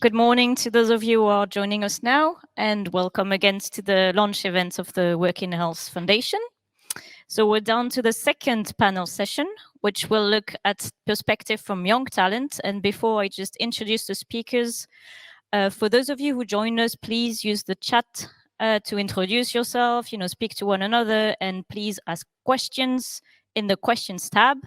Good morning to those of you who are joining us now, and welcome again to the launch event of the WorkInHealth Foundation. So we're down to the second panel session, which will look at perspective from young talent. And before I just introduce the speakers, for those of you who join us, please use the chat to introduce yourself, speak to one another, and please ask questions in the questions tab.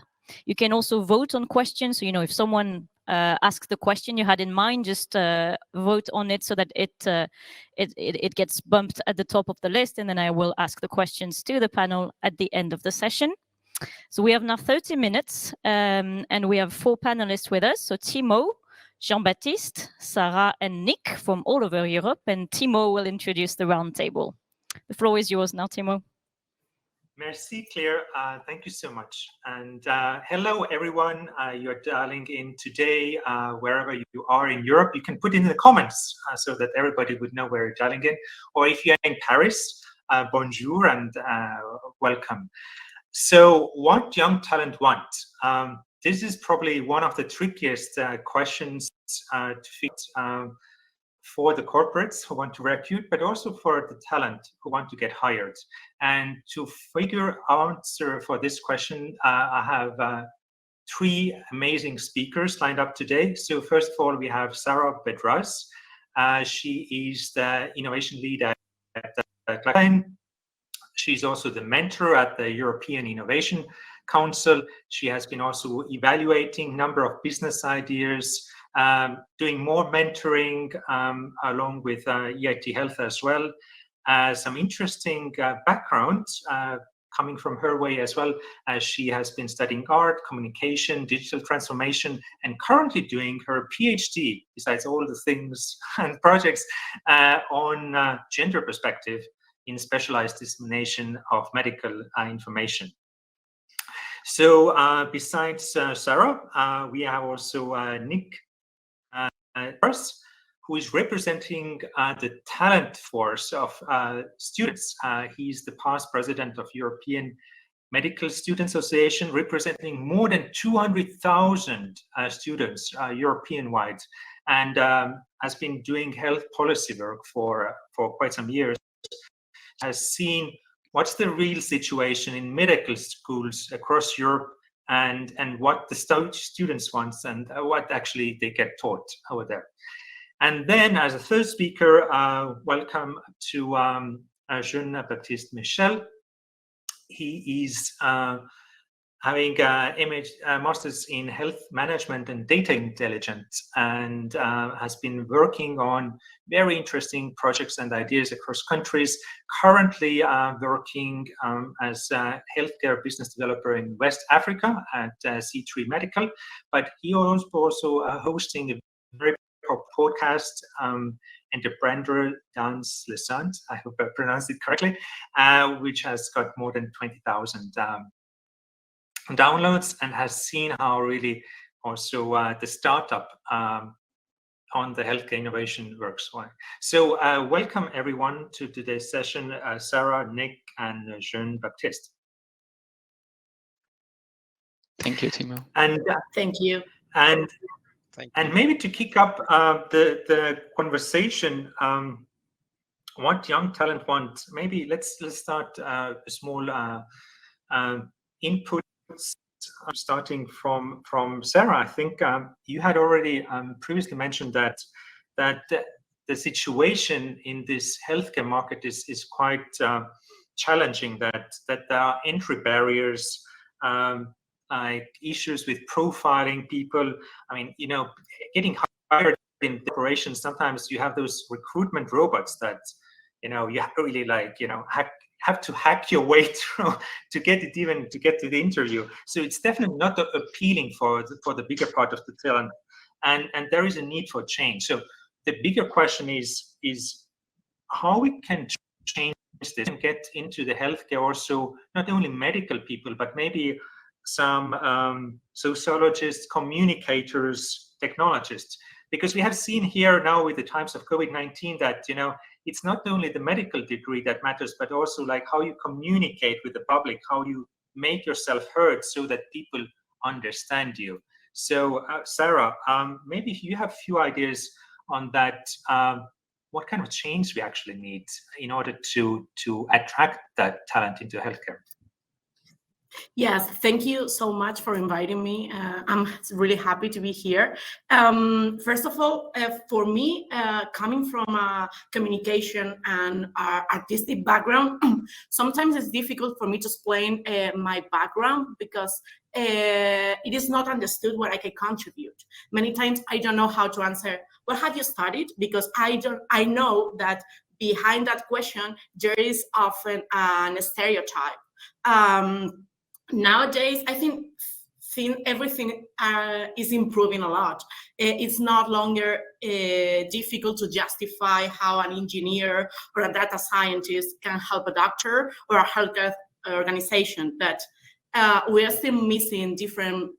You can also vote on questions. So, if someone asks the question you had in mind, just vote on it so that it gets bumped at the top of the list. And then I will ask the questions to the panel at the end of the session. So we have now 30 minutes and we have 4 panelists with us. So Timo, Jean-Baptiste, Sara, and Nick from all over Europe. And Timo will introduce the roundtable. The floor is yours now, Timo. Merci, Claire. Thank you so much. And hello, everyone. You're dialing in today, wherever you are in Europe. You can put in the comments so that everybody would know where you're dialing in. Or if you're in Paris, bonjour and welcome. So what young talent want? This is probably one of the trickiest questions to fit for the corporates who want to recruit, but also for the talent who want to get hired. And to figure answer for this question, I have 3 amazing speakers lined up today. So first of all, we have Sara Pedraz. She is the innovation lead at retrain. She's also the mentor at the European Innovation Council. She has been also evaluating a number of business ideas, doing more mentoring along with EIT Health as well. Some interesting background coming from her way as well, as she has been studying art, communication, digital transformation, and currently doing her PhD, besides all the things and projects, on gender perspective in specialized dissemination of medical information. So besides Sara, we have also Nick, who is representing the talent force of students. He's the past president of European Medical Student Association, representing more than 200,000 students European-wide, and has been doing health policy work for quite some years. Has seen what's the real situation in medical schools across Europe, and what the students want and what actually they get taught over there. And then as a third speaker, welcome to Jean-Baptiste MICHEL. He is having a master's in health management and data intelligence, and has been working on very interesting projects and ideas across countries. Currently working as a healthcare business developer in West Africa at C3 Medical, but he also hosting a very popular podcast, Entreprendre dans le santé, I hope I pronounced it correctly, which has got more than 20,000 downloads, and has seen how really also the startup on the healthcare innovation works. So welcome everyone to today's session, Sara, Nick, and Jean-Baptiste. Thank you, Timo. And thank you. And maybe to kick up the conversation, what young talent want? Maybe let's start a small input. Starting from Sara, I think you had already previously mentioned that the situation in this healthcare market is quite challenging. That there are entry barriers, like issues with profiling people. I mean, getting hired in operations. Sometimes you have those recruitment robots that you have to really have to hack your way through to get to the interview. So it's definitely not appealing for the bigger part of the talent, and there is a need for change. So the bigger question is how we can change this and get into the healthcare also, not only medical people, but maybe some sociologists, communicators, technologists, because we have seen here now with the times of COVID-19 that it's not only the medical degree that matters, but also like how you communicate with the public, how you make yourself heard so that people understand you. So Sara, maybe you have a few ideas on that. What kind of change we actually need in order to attract that talent into healthcare? Yes, thank you so much for inviting me. I'm really happy to be here. First of all, for me, coming from a communication and artistic background, sometimes it's difficult for me to explain my background because it is not understood what I can contribute. Many times I don't know how to answer, what have you studied? Because I know that behind that question, there is often a stereotype. Nowadays, I think everything is improving a lot. It's not longer difficult to justify how an engineer or a data scientist can help a doctor or a healthcare organization, but we are still missing different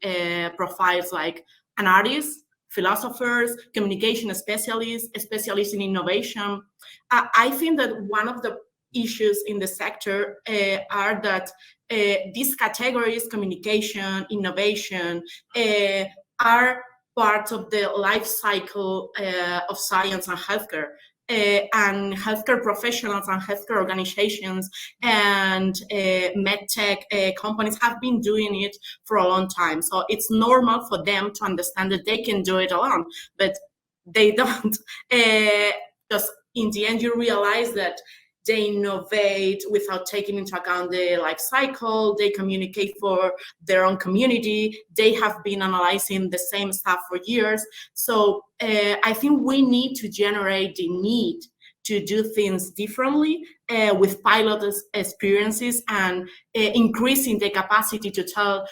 profiles like an artist, philosophers, communication specialists, specialists in innovation. I think that one of the issues in the sector are that these categories, communication, innovation, are part of the life cycle of science and healthcare. And healthcare professionals and healthcare organizations and medtech companies have been doing it for a long time. So it's normal for them to understand that they can do it alone, but they don't. Because in the end, you realize that they innovate without taking into account the life cycle. They communicate for their own community. They have been analyzing the same stuff for years. So I think we need to generate the need to do things differently with pilot experiences and increasing the capacity to tell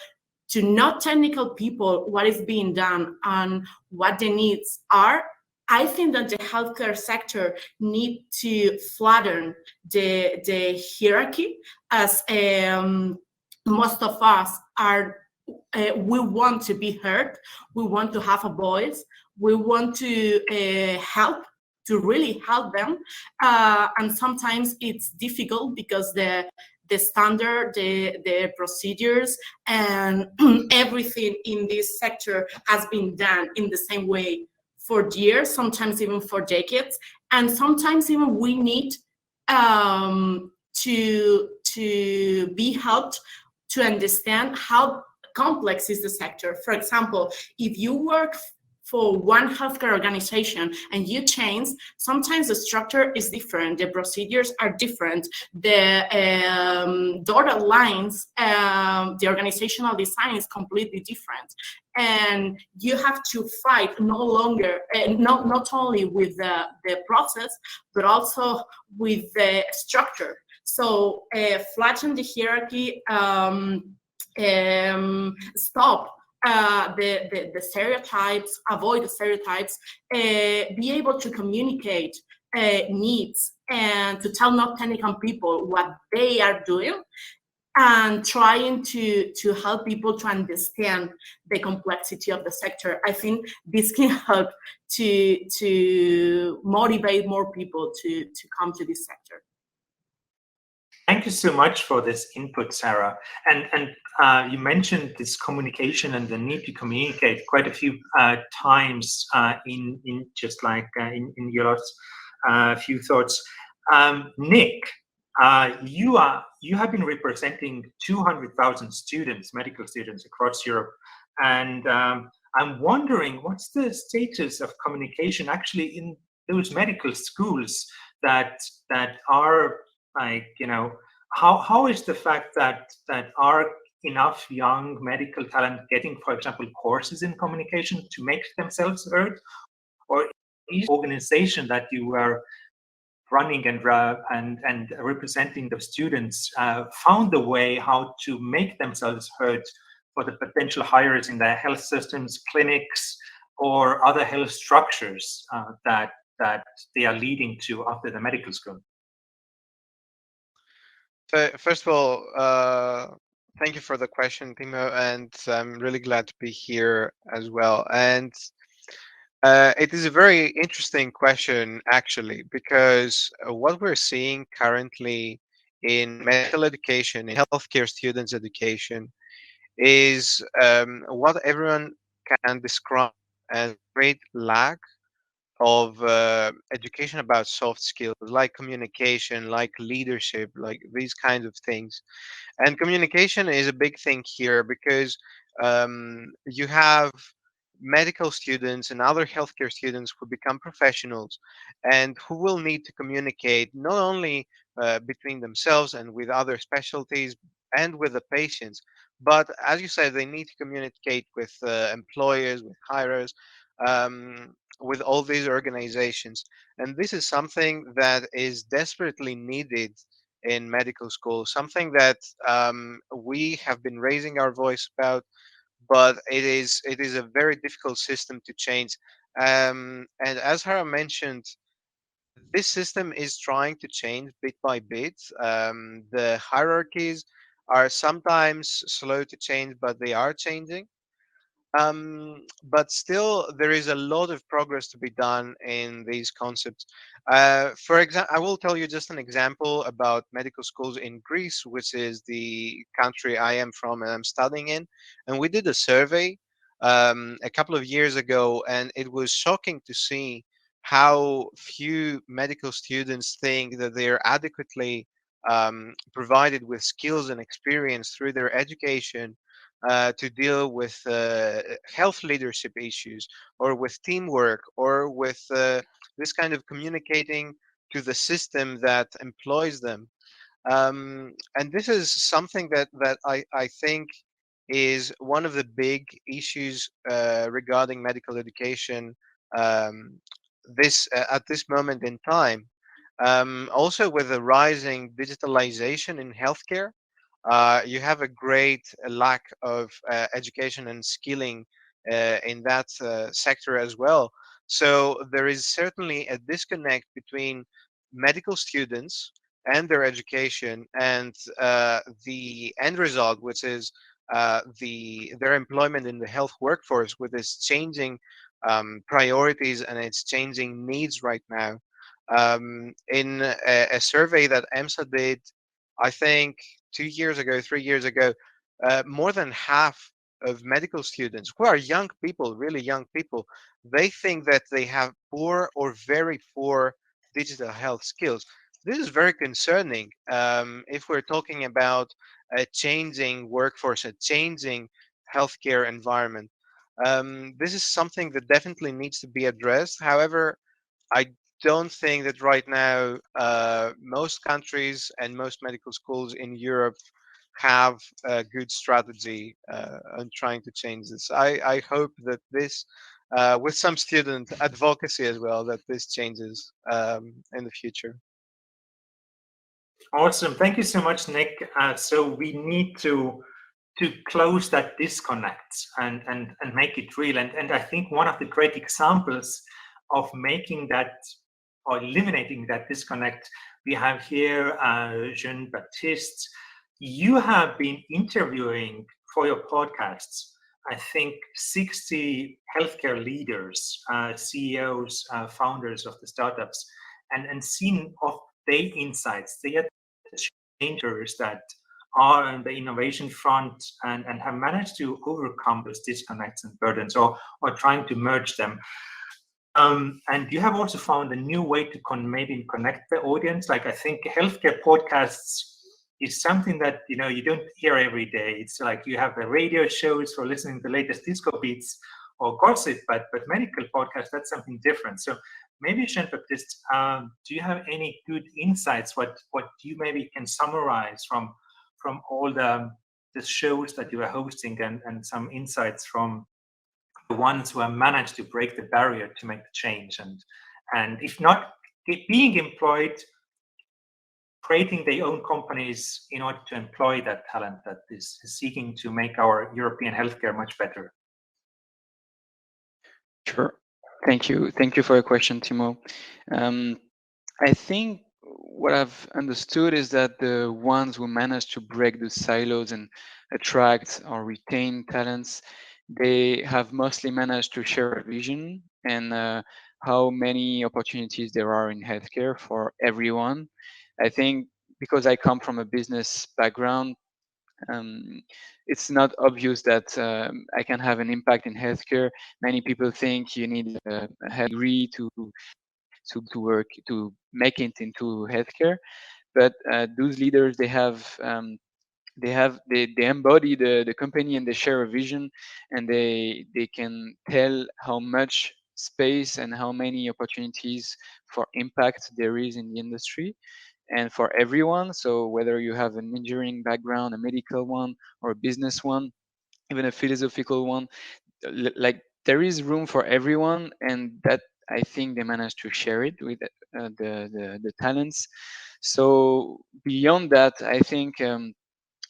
to not technical people what is being done and what the needs are. I think that the healthcare sector need to flatten the hierarchy, as most of us are. We want to be heard. We want to have a voice. We want to help, to really help them. And sometimes it's difficult because the standard, the procedures, and everything in this sector has been done in the same way for years, sometimes even for decades, and sometimes even we need to be helped to understand how complex is the sector. For example, if you work for one healthcare organization and you change, sometimes the structure is different, the procedures are different, the dotted lines, the organizational design is completely different. And you have to fight no longer, not only with the process, but also with the structure. So flatten the hierarchy, stop the stereotypes, avoid the stereotypes, be able to communicate needs and to tell not technical people what they are doing, and trying to help people to understand the complexity of the sector. I think this can help to motivate more people to come to this sector. Thank you so much for this input, Sara. And you mentioned this communication and the need to communicate quite a few times in just like in your few thoughts. Nick, you have been representing 200,000 students, medical students across Europe, and I'm wondering what's the status of communication actually in those medical schools that are like, you know, how is the fact that are enough young medical talent getting, for example, courses in communication to make themselves heard, or is organization that you are running and representing the students found a way how to make themselves heard for the potential hires in their health systems, clinics, or other health structures that they are leading to after the medical school? First of all, thank you for the question, Timo, and I'm really glad to be here as well. And it is a very interesting question, actually, because what we're seeing currently in medical education, in healthcare students' education, is what everyone can describe as great lack of education about soft skills like communication, like leadership, like these kinds of things. And communication is a big thing here because you have medical students and other healthcare students who become professionals and who will need to communicate not only between themselves and with other specialties and with the patients, but as you said, they need to communicate with employers, with hirers, with all these organizations. And this is something that is desperately needed in medical school, something that we have been raising our voice about, but it is a very difficult system to change. And as Hara mentioned, this system is trying to change bit by bit. The hierarchies are sometimes slow to change, but they are changing. But still, there is a lot of progress to be done in these concepts. For example, I will tell you just an example about medical schools in Greece, which is the country I am from and I'm studying in. And we did a survey a couple of years ago, and it was shocking to see how few medical students think that they are adequately provided with skills and experience through their education to deal with health leadership issues or with teamwork or with this kind of communicating to the system that employs them. And this is something that I think is one of the big issues regarding medical education um, at this moment in time. Also, with the rising digitalization in healthcare, you have a great lack of education and skilling in that sector as well. So there is certainly a disconnect between medical students and their education and the end result, which is their employment in the health workforce, with its changing priorities and its changing needs right now. In a survey that EMSA did, I think 2 years ago, 3 years ago, more than half of medical students, who are young people, really young people, they think that they have poor or very poor digital health skills. This is very concerning if we're talking about a changing workforce, a changing healthcare environment. This is something that definitely needs to be addressed. However, I don't think that right now most countries and most medical schools in Europe have a good strategy on trying to change this. I hope that this, with some student advocacy as well, that this changes in the future. Awesome. Thank you so much, Nick. So we need to close that disconnect and make it real. And I think one of the great examples of making that or eliminating that disconnect, we have here Jean-Baptiste. You have been interviewing for your podcasts, I think, 60 healthcare leaders, CEOs, founders of the startups, and seen of their insights. They are the changers that are on the innovation front and have managed to overcome those disconnects and burdens or trying to merge them. And you have also found a new way to maybe connect the audience. Like, I think healthcare podcasts is something that you don't hear every day. It's like you have the radio shows for listening to the latest disco beats or gossip, but medical podcasts, that's something different. So maybe Jean-Baptiste, do you have any good insights? What you maybe can summarize from all the shows that you are hosting and some insights from the ones who have managed to break the barrier to make the change and if not being employed, creating their own companies in order to employ that talent that is seeking to make our European healthcare much better? Sure. Thank you. Thank you for your question, Timo. I think what I've understood is that the ones who manage to break the silos and attract or retain talents, they have mostly managed to share a vision and how many opportunities there are in healthcare for everyone. I think because I come from a business background, It's not obvious that I can have an impact in healthcare. Many people think you need a health degree to work to make it into healthcare, but those leaders they embody the company, and they share a vision, and they can tell how much space and how many opportunities for impact there is in the industry and for everyone. So whether you have an engineering background, a medical one, or a business one, even a philosophical one, like there is room for everyone, and that I think they managed to share it with the talents. So beyond that, I think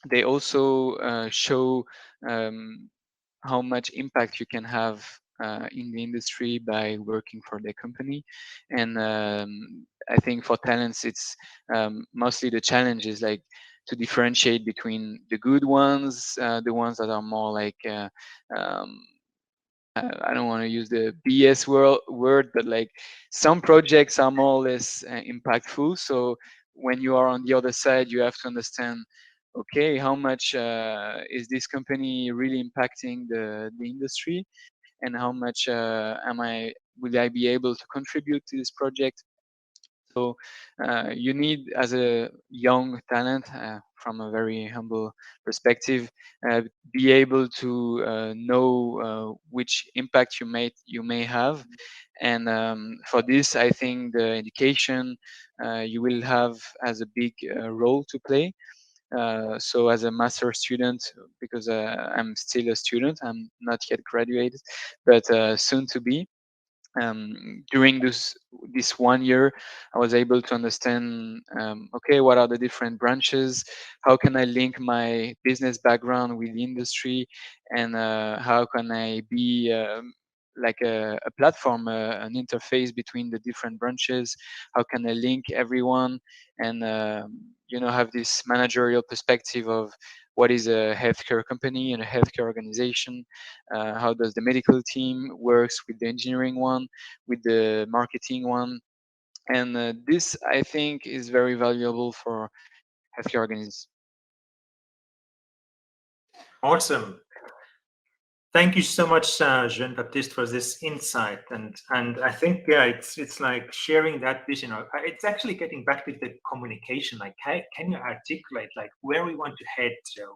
they also show um, how much impact you can have in the industry by working for the company. And I think for talents, it's mostly the challenge is like to differentiate between the good ones, the ones that are more like um, I don't want to use the BS word, but like some projects are more or less impactful. So when you are on the other side, you have to understand, okay, how much is this company really impacting the industry, and how much will I be able to contribute to this project? So you need, as a young talent, from a very humble perspective, be able to know which impact you may have. And for this, I think the education you will have has a big role to play. So as a master student, because I'm still a student, I'm not yet graduated, but soon to be, during this 1 year, I was able to understand, okay, what are the different branches, how can I link my business background with the industry, and how can I be like a platform, an interface between the different branches, how can I link everyone, and have this managerial perspective of what is a healthcare company and a healthcare organization, how does the medical team works with the engineering one, with the marketing one. And this, I think, is very valuable for healthcare organizations. Awesome. Thank you so much, Jean-Baptiste, for this insight. And I think, yeah, it's like sharing that vision. It's actually getting back to the communication. Like, can you articulate like where we want to head to,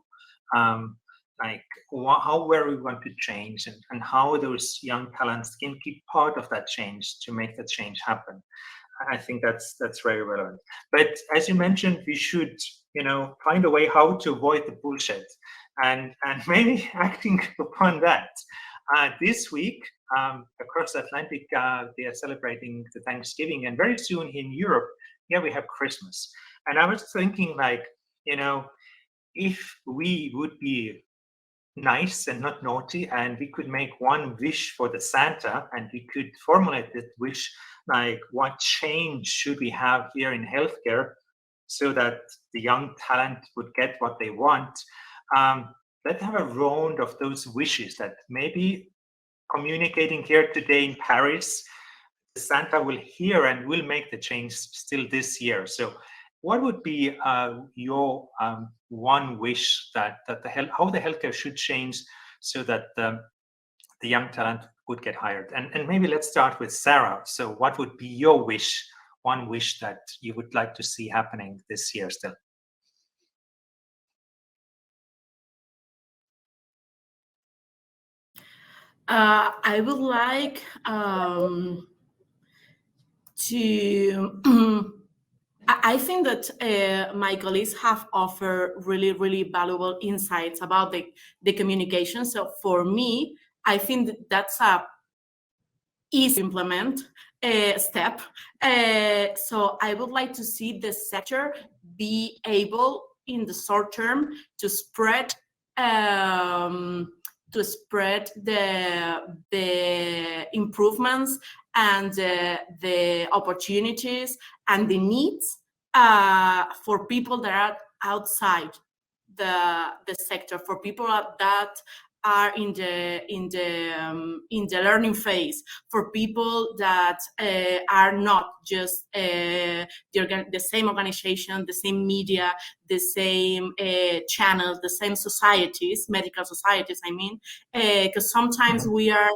like where we want to change, and how those young talents can be part of that change to make that change happen. I think that's very relevant. But as you mentioned, we should, find a way how to avoid the bullshit, and maybe acting upon that. This week, across the Atlantic, they are celebrating the Thanksgiving, and very soon in Europe, yeah, we have Christmas. And I was thinking, like, if we would be nice and not naughty, and we could make one wish for the Santa, and we could formulate that wish like, what change should we have here in healthcare so that the young talent would get what they want. Let's have a round of those wishes that maybe communicating here today in Paris, Santa will hear and will make the change still this year. So what would be your one wish that how the healthcare should change so that the young talent would get hired? And maybe let's start with Sara. So what would be your wish, one wish that you would like to see happening this year still? I would like to I think that my colleagues have offered really, really valuable insights about the communication. So for me, I think that's a easy to implement step. So I would like to see the sector be able in the short term to spread the improvements and the opportunities and the needs for people that are outside the sector, for people that are in the learning phase, for people that are not just the same organization, the same media, the same channels, the same societies, medical societies, I mean, because sometimes we are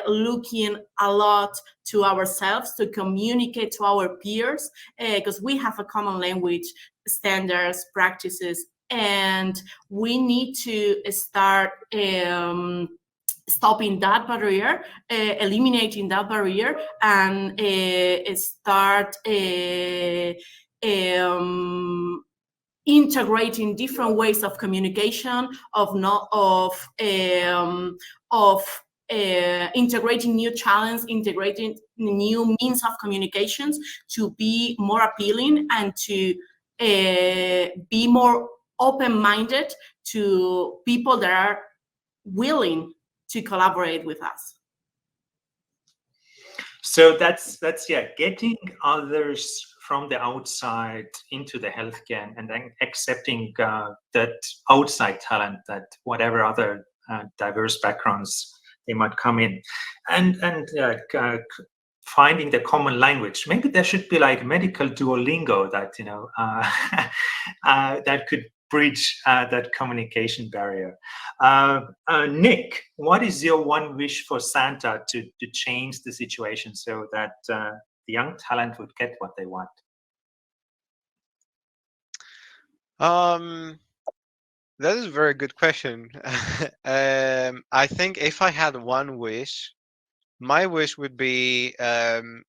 looking a lot to ourselves to communicate to our peers, because we have a common language, standards, practices, and we need to start stopping that barrier, eliminating that barrier, and start integrating different ways of communication, of integrating new challenges, integrating new means of communications to be more appealing and to be more open-minded to people that are willing to collaborate with us. So that's yeah, getting others from the outside into the healthcare and then accepting that outside talent, that whatever other diverse backgrounds they might come in, and finding the common language. Maybe there should be like medical Duolingo that that could bridge that communication barrier. Nick, what is your one wish for Santa to change the situation so that the young talent would get what they want? That is a very good question. I think if I had one wish, my wish would be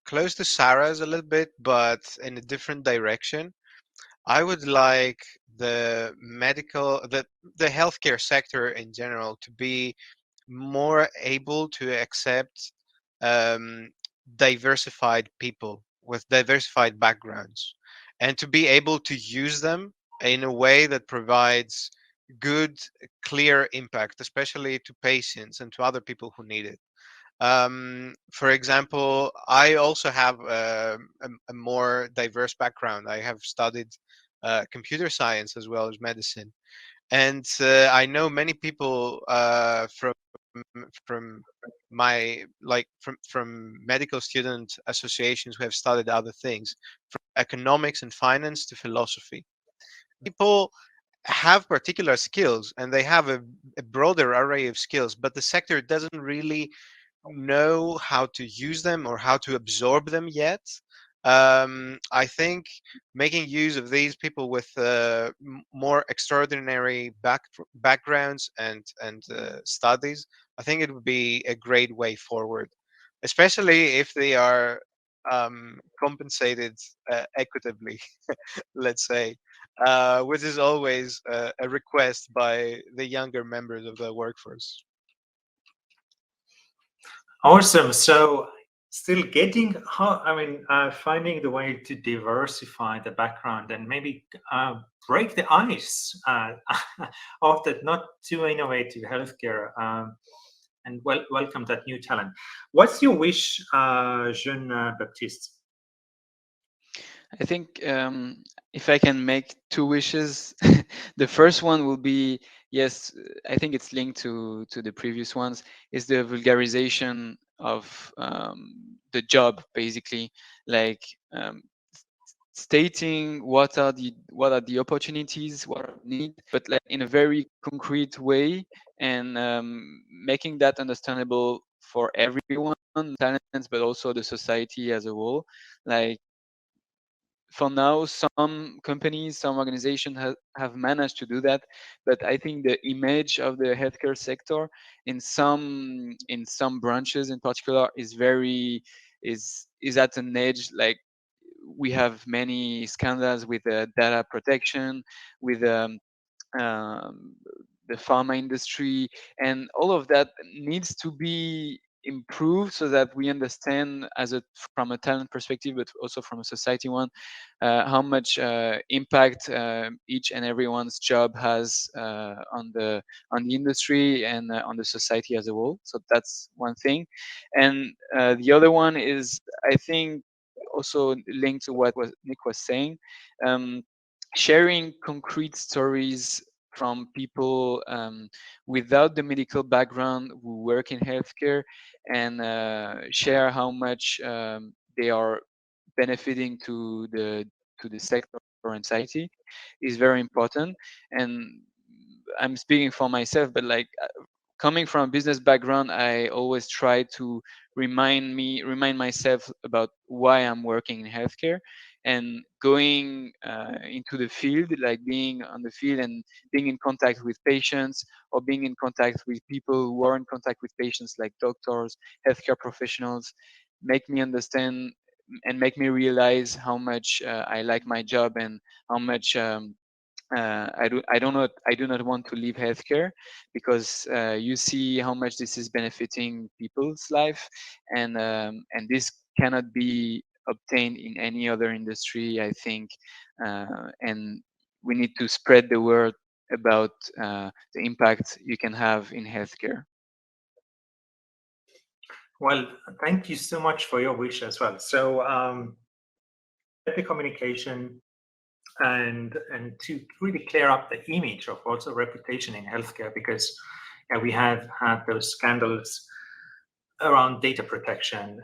close to Sara's a little bit, but in a different direction. I would like the healthcare sector in general to be more able to accept diversified people with diversified backgrounds, and to be able to use them in a way that provides good, clear impact, especially to patients and to other people who need it. For example, I also have a more diverse background. I have studied computer science as well as medicine, and I know many people from my from medical student associations who have studied other things, from economics and finance to philosophy. People have particular skills and they have a broader array of skills, but the sector doesn't really know how to use them or how to absorb them yet. I think making use of these people with more extraordinary backgrounds and studies, I think it would be a great way forward, especially if they are compensated equitably, let's say, which is always a request by the younger members of the workforce. Awesome. So still getting finding the way to diversify the background and maybe break the ice of that not too innovative healthcare, and welcome that new talent. What's your wish, Jean-Baptiste? I think if I can make two wishes, the first one will be, yes, I think it's linked to the previous ones, is the vulgarization of the job, basically, like stating what are the opportunities, what are the needs, but like in a very concrete way, and making that understandable for everyone, talents, but also the society as a whole. Like, for now, some companies, some organizations have managed to do that, but I think the image of the healthcare sector in some branches in particular is at an edge. Like, we have many scandals with data protection, with the pharma industry, and all of that needs to be improved so that we understand from a talent perspective, but also from a society one, how much impact each and everyone's job has on the industry and on the society as a whole. So that's one thing. And the other one is, I think, also linked to what Nick was saying, sharing concrete stories from people without the medical background who work in healthcare, and share how much they are benefiting to the sector and society is very important. And I'm speaking for myself, but like coming from a business background, I always try to remind myself about why I'm working in healthcare, and going into the field, like being on the field and being in contact with patients, or being in contact with people who are in contact with patients, like doctors, healthcare professionals, make me understand and make me realize how much I like my job, and how much I do not want to leave healthcare, because you see how much this is benefiting people's life, and this cannot be obtained in any other industry, I think, and we need to spread the word about the impact you can have in healthcare. Well, thank you so much for your wish as well. So the communication and to really clear up the image of also reputation in healthcare, because we have had those scandals around data protection,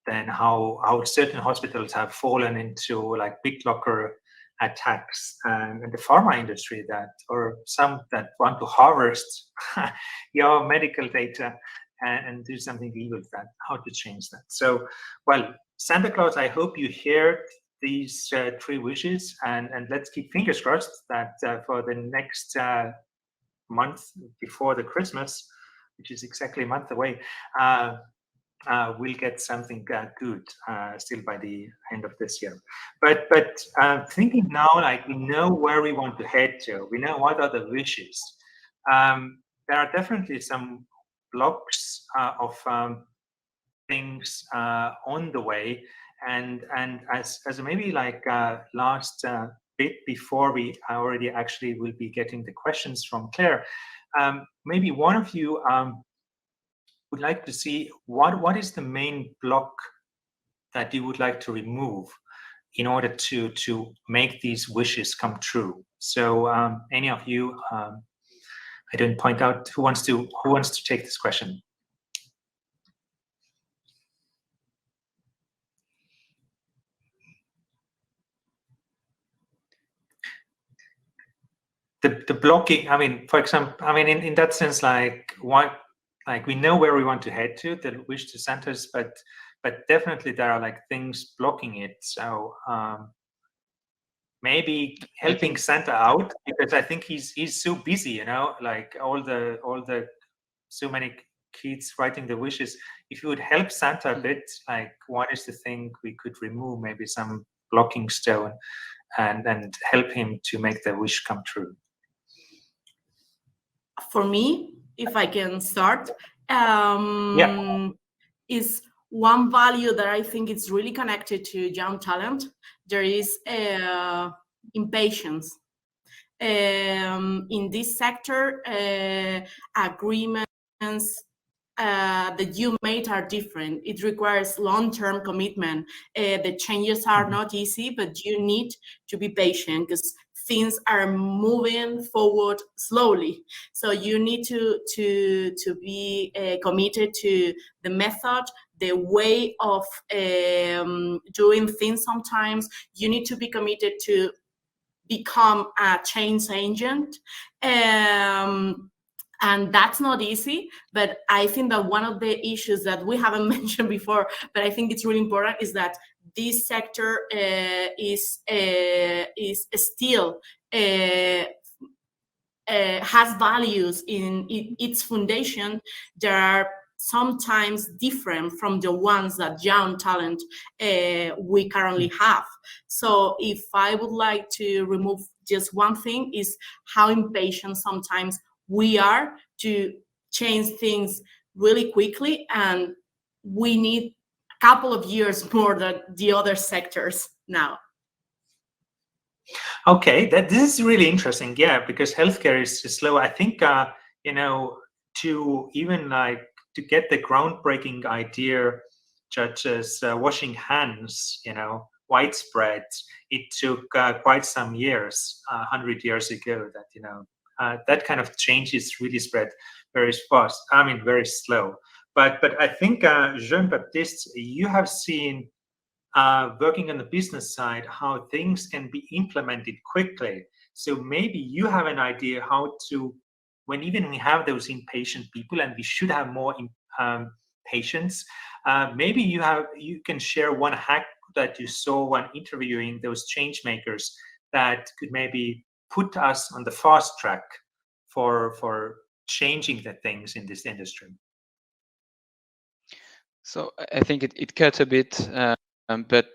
then how certain hospitals have fallen into like BitLocker attacks, and the pharma industry that, or some that want to harvest your medical data and do something evil with that, how to change that. So, well, Santa Claus, I hope you hear these 3 wishes, and let's keep fingers crossed that for the next month before the Christmas, which is exactly a month away, we'll get something good still by the end of this year. But thinking now, like, we know where we want to head to, we know what are the wishes. There are definitely some blocks of things on the way, and as maybe like last bit before we already actually will be getting the questions from Claire, maybe one of you would like to see what is the main block that you would like to remove in order to make these wishes come true. So any of you, I don't point out who wants to take this question. The blocking, I mean, for example, I mean, in that sense, like what, like we know where we want to head to, the wish to centers, but definitely there are like things blocking it. So maybe helping Santa out, because I think he's so busy, you know, like all the so many kids writing the wishes. If you would help Santa a bit, like what is the thing we could remove, maybe some blocking stone, and help him to make the wish come true. For me, if I can start, is one value that I think is really connected to young talent. There is impatience. In this sector, agreements that you made are different. It requires long-term commitment. The changes are not easy, but you need to be patient because things are moving forward slowly. So you need to be committed to the method, the way of doing things. Sometimes you need to be committed to become a change agent. And that's not easy, but I think that one of the issues that we haven't mentioned before, but I think it's really important, is that this sector is still has values in its foundation that are sometimes different from the ones that young talent we currently have. So if I would like to remove just one thing, is how impatient sometimes we are to change things really quickly, and we need a couple of years more than the other sectors now. Okay, this is really interesting. Yeah, because healthcare is slow. I think you know, to even like to get the groundbreaking idea, such as washing hands, you know, widespread, it took quite some years, 100 years ago, that that kind of change is really spread very fast. I mean, very slow. But I think Jean-Baptiste, you have seen working on the business side how things can be implemented quickly. So maybe you have an idea how to, when even we have those impatient people, and we should have more patience. Maybe you can share one hack that you saw when interviewing those change makers that could maybe put us on the fast track for changing the things in this industry. So I think it cut a bit, but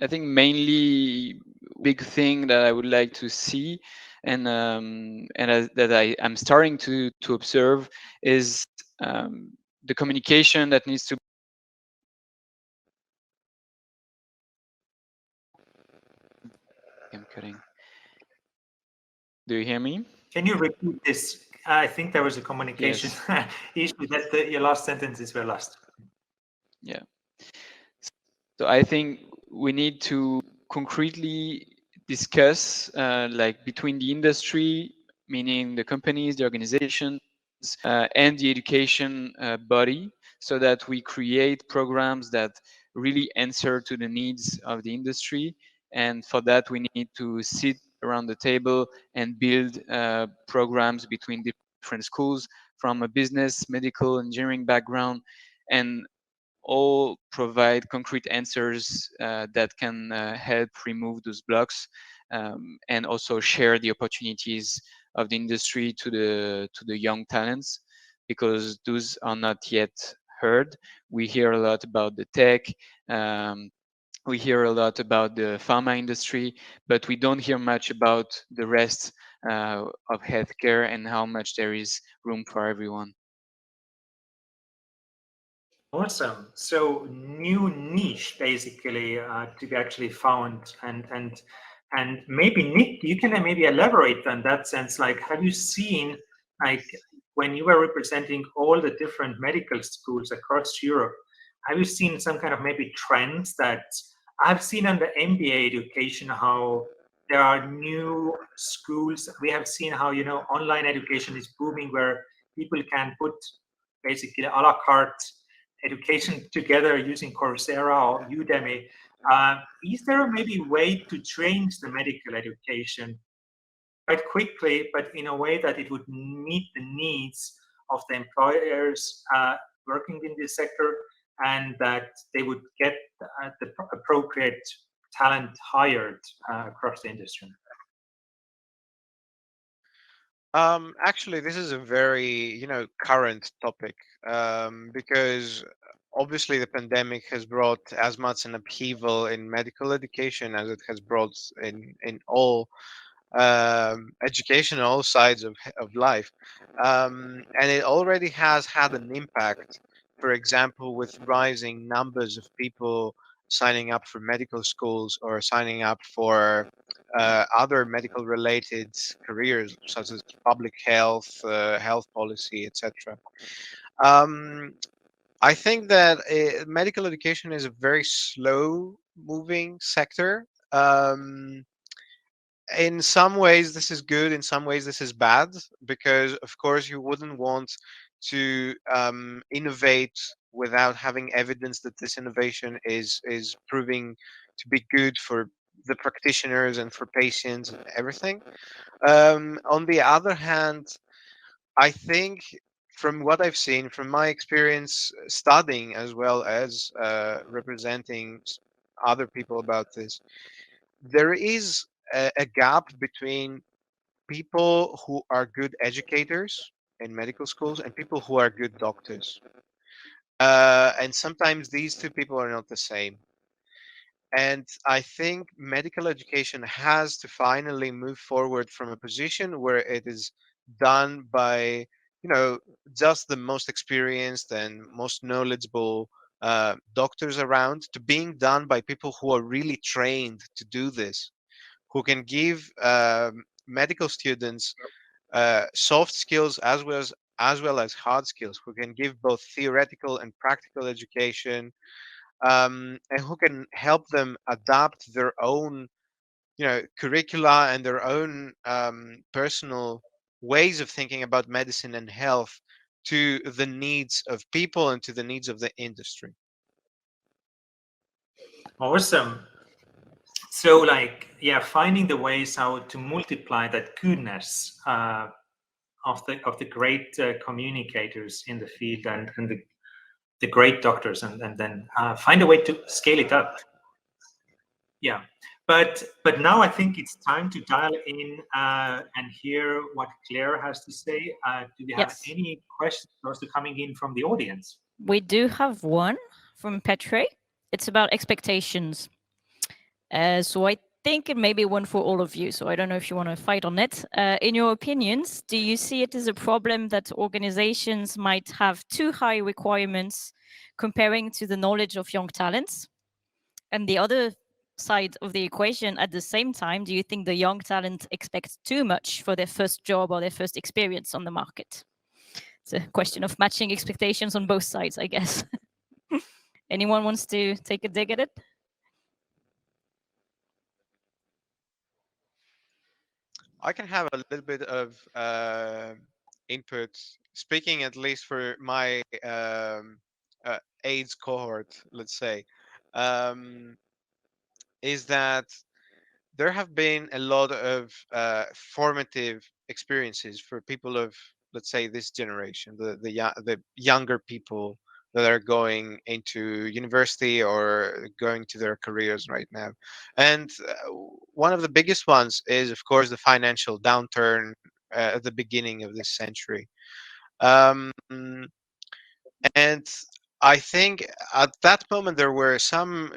I think mainly big thing that I would like to see that I'm starting to observe is the communication that needs to. I'm cutting. Do you hear me? Can you repeat this? I think there was a communication issue. That your last sentences were lost. Yeah. So I think we need to concretely discuss, like between the industry, meaning the companies, the organizations, and the education body, so that we create programs that really answer to the needs of the industry. And for that, we need to sit around the table and build programs between different schools from a business, medical, engineering background, and all provide concrete answers that can help remove those blocks, and also share the opportunities of the industry to the young talents, because those are not yet heard. We hear a lot about the tech, we hear a lot about the pharma industry, but we don't hear much about the rest of healthcare and how much there is room for everyone. Awesome. So new niche basically to be actually found, and maybe Nick, you can maybe elaborate on that sense. Like, have you seen, like, when you were representing all the different medical schools across Europe, have you seen some kind of maybe trends that I've seen on the MBA education, how there are new schools? We have seen how online education is booming, where people can put basically a la carte education together using Coursera or Udemy. Is there maybe a way to change the medical education quite quickly, but in a way that it would meet the needs of the employers working in this sector, and that they would get the appropriate talent hired across the industry? Actually, this is a very, current topic, because obviously the pandemic has brought as much an upheaval in medical education as it has brought in all education, all sides of life, and it already has had an impact. For example, with rising numbers of people signing up for medical schools or signing up for other medical related careers such as public health, health policy, etc. Um, I think that medical education is a very slow moving sector. In some ways this is good, in some ways this is bad, because of course you wouldn't want to innovate without having evidence that this innovation is proving to be good for the practitioners and for patients and everything. On the other hand, I think, from what I've seen, from my experience studying as well as representing other people about this, there is a gap between people who are good educators in medical schools and people who are good doctors. And sometimes these two people are not the same. And I think medical education has to finally move forward from a position where it is done by, just the most experienced and most knowledgeable doctors around, to being done by people who are really trained to do this, who can give medical students soft skills as well as hard skills, who can give both theoretical and practical education, and who can help them adapt their own, curricula and their own personal ways of thinking about medicine and health to the needs of people and to the needs of the industry. Awesome. So, finding the ways how to multiply that goodness of the great communicators in the field and the great doctors, and then find a way to scale it up. Yeah, but now I think it's time to dial in and hear what Claire has to say. Do we have any questions also coming in from the audience? We do have one from Petre. It's about expectations. So I think it may be one for all of you. So I don't know if you want to fight on it. In your opinions, do you see it as a problem that organizations might have too high requirements comparing to the knowledge of young talents? And the other side of the equation, at the same time, do you think the young talent expects too much for their first job or their first experience on the market? It's a question of matching expectations on both sides, I guess. Anyone wants to take a dig at it? I can have a little bit of input, speaking at least for my AIDS cohort, let's say, is that there have been a lot of formative experiences for people of, let's say, this generation, the younger people that are going into university or going to their careers right now. And one of the biggest ones is, of course, the financial downturn at the beginning of this century. And I think at that moment there were some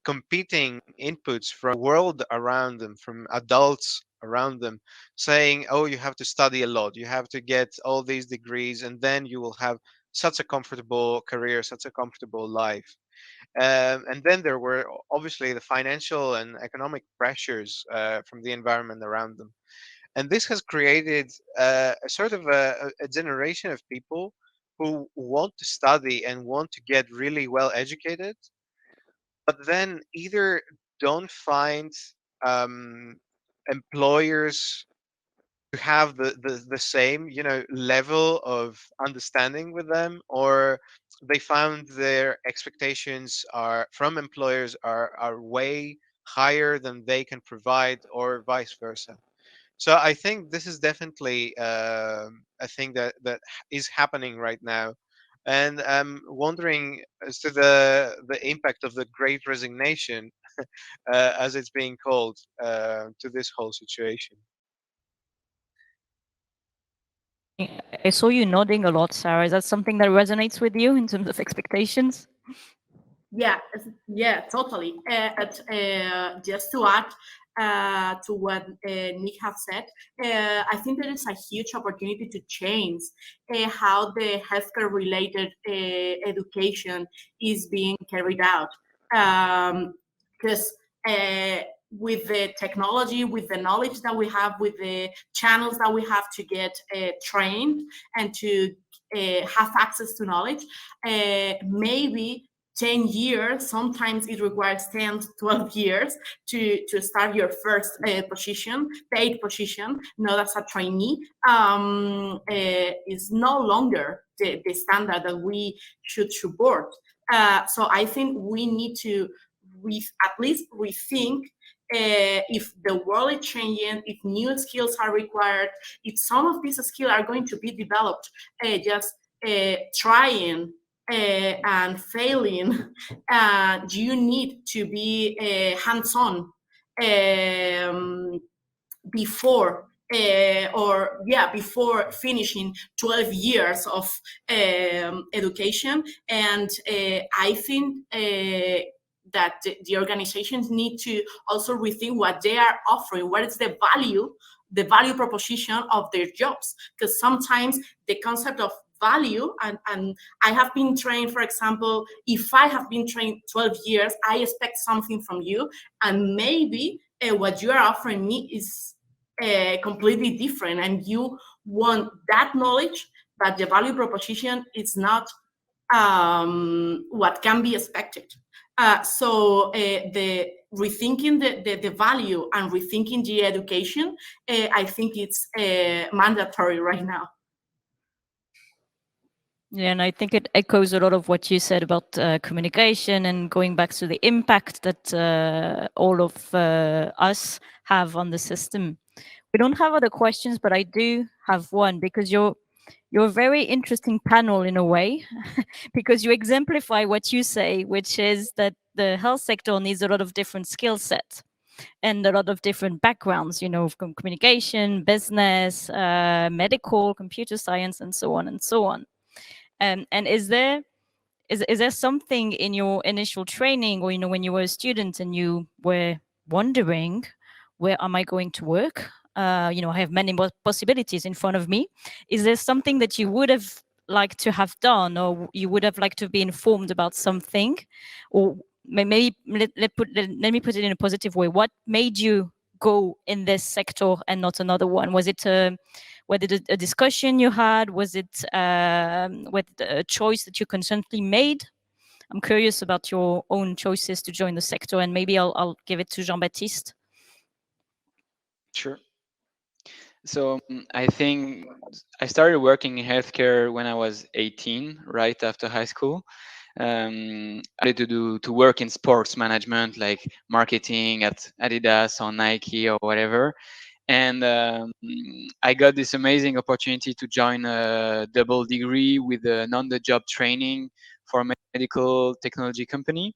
competing inputs from the world around them, from adults around them, saying, "Oh, you have to study a lot, you have to get all these degrees, and then you will have such a comfortable career, such a comfortable life." And then there were obviously the financial and economic pressures from the environment around them, and this has created a sort of a generation of people who want to study and want to get really well educated, but then either don't find um, employers to have the same level of understanding with them, or they found their expectations are from employers are way higher than they can provide, or vice versa. So I think this is definitely a thing that is happening right now, and I'm wondering as to the impact of the Great Resignation, as it's being called, to this whole situation. I saw you nodding a lot, Sarah. Is that something that resonates with you in terms of expectations? Yeah, totally. Just to add to what Nick has said, I think there is a huge opportunity to change how the healthcare-related education is being carried out. Because with the technology, with the knowledge that we have, with the channels that we have to get trained and to have access to knowledge, maybe 10 years, sometimes it requires 10 to 12 years to start your first position, paid position, not as a trainee, is no longer the standard that we should support. So I think we need to at least rethink if the world is changing, if new skills are required, if some of these skills are going to be developed just trying and failing, you need to be hands-on before before finishing 12 years of education. And I think that the organizations need to also rethink what they are offering, what is the value proposition of their jobs, because sometimes the concept of value, and I have been trained, for example, if I have been trained 12 years, I expect something from you, and maybe what you are offering me is completely different, and you want that knowledge, but the value proposition is not what can be expected. So the rethinking the value and rethinking the education, I think it's mandatory right now. Yeah, and I think it echoes a lot of what you said about communication and going back to the impact that all of us have on the system. We don't have other questions, but I do have one, because you're a very interesting panel in a way, because you exemplify what you say, which is that the health sector needs a lot of different skill sets and a lot of different backgrounds, you know, from communication, business, medical, computer science, and so on and so on. And is there something in your initial training, or, you know, when you were a student and you were wondering, where am I going to work? You know, I have many more possibilities in front of me. Is there something that you would have liked to have done, or you would have liked to be informed about something? Or maybe let me put it in a positive way. What made you go in this sector and not another one? Was it whether a discussion you had, was it a choice that you constantly made? I'm curious about your own choices to join the sector, and maybe I'll give it to Jean-Baptiste. Sure. So I think I started working in healthcare when I was 18, right after high school. I wanted to work in sports management, like marketing at Adidas or Nike or whatever. And I got this amazing opportunity to join a double degree with an on-the-job training for a medical technology company.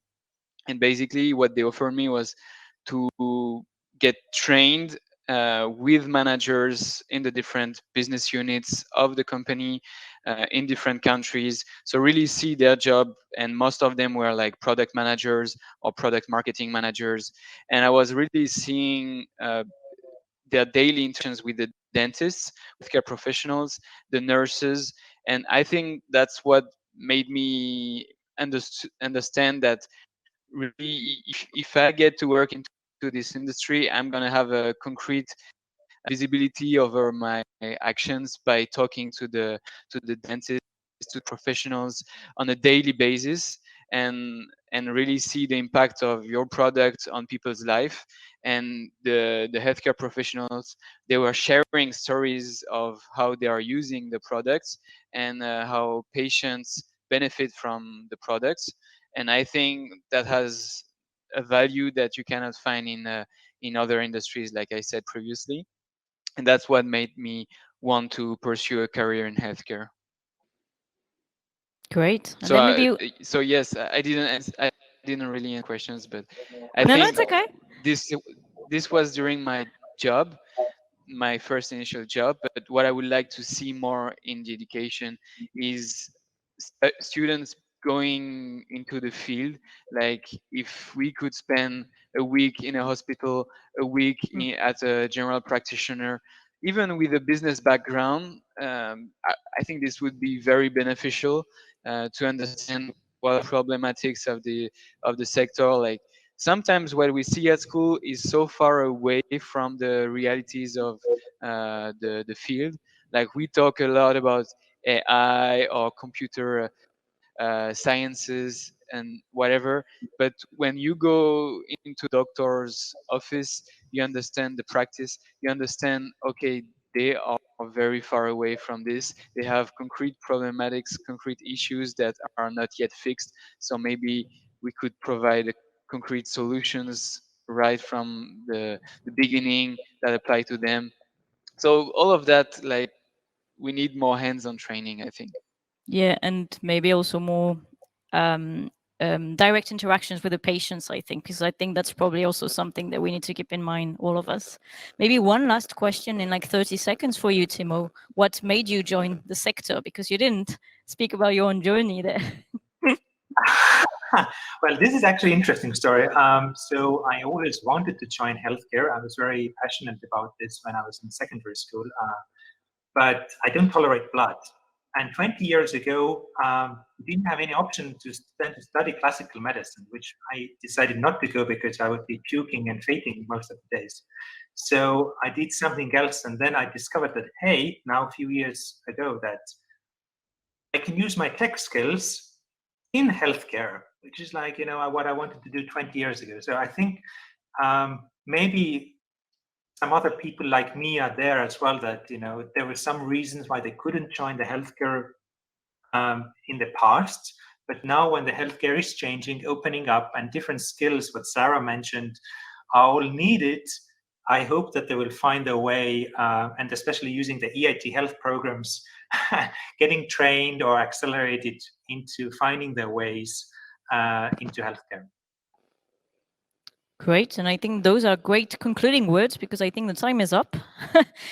And basically, what they offered me was to get trained with managers in the different business units of the company in different countries. So really see their job, and most of them were like product managers or product marketing managers. And I was really seeing their daily interactions with the dentists, healthcare professionals, the nurses. And I think that's what made me understand that really, if I get to work into this industry, I'm going to have a concrete visibility over my actions by talking to the dentists, to professionals on a daily basis, and really see the impact of your product on people's life. And the healthcare professionals, they were sharing stories of how they are using the products, and how patients benefit from the products. And I think that has a value that you cannot find in other industries, like I said previously. And that's what made me want to pursue a career in healthcare. Great. And So, then maybe you... so yes, I didn't really answer questions, but I No, think it's okay. this was during my job, my first initial job. But what I would like to see more in the education is students going into the field. Like, if we could spend a week in a hospital, a week at a general practitioner, even with a business background, I think this would be very beneficial to understand what problematics of the sector. Like, sometimes what we see at school is so far away from the realities of the field. Like, we talk a lot about AI or computer sciences and whatever, but when you go into doctor's office, you understand the practice. You understand, okay, they are very far away from this. They have concrete problematics, concrete issues that are not yet fixed. So maybe we could provide concrete solutions right from the beginning that apply to them. So all of that, like, we need more hands-on training, I think. Yeah, and maybe also more direct interactions with the patients, I think, because I think that's probably also something that we need to keep in mind, all of us. Maybe one last question in like 30 seconds for you, Timo. What made you join the sector? Because you didn't speak about your own journey there. Well, this is actually an interesting story. So I always wanted to join healthcare. I was very passionate about this when I was in secondary school, but I don't tolerate blood. And 20 years ago, we didn't have any option to study classical medicine, which I decided not to go because I would be puking and fainting most of the days. So I did something else, and then I discovered that, hey, now a few years ago, that I can use my tech skills in healthcare, which is like, what I wanted to do 20 years ago. So I think maybe some other people like me are there as well, that, there were some reasons why they couldn't join the healthcare in the past. But now when the healthcare is changing, opening up, and different skills, what Sara mentioned, are all needed, I hope that they will find a way, and especially using the EIT Health programs, getting trained or accelerated into finding their ways into healthcare. Great, and I think those are great concluding words, because I think the time is up.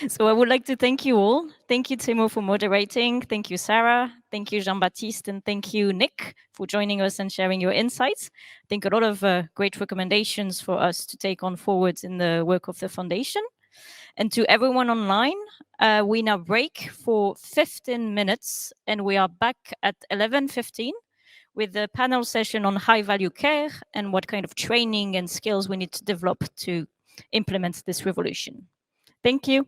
So I would like to thank you all. Thank you, Timo, for moderating. Thank you, Sara. Thank you, Jean-Baptiste, and thank you, Nick, for joining us and sharing your insights. I think a lot of great recommendations for us to take on forwards in the work of the foundation. And to everyone online, we now break for 15 minutes, and we are back at 11:15 with the panel session on high-value care and what kind of training and skills we need to develop to implement this revolution. Thank you.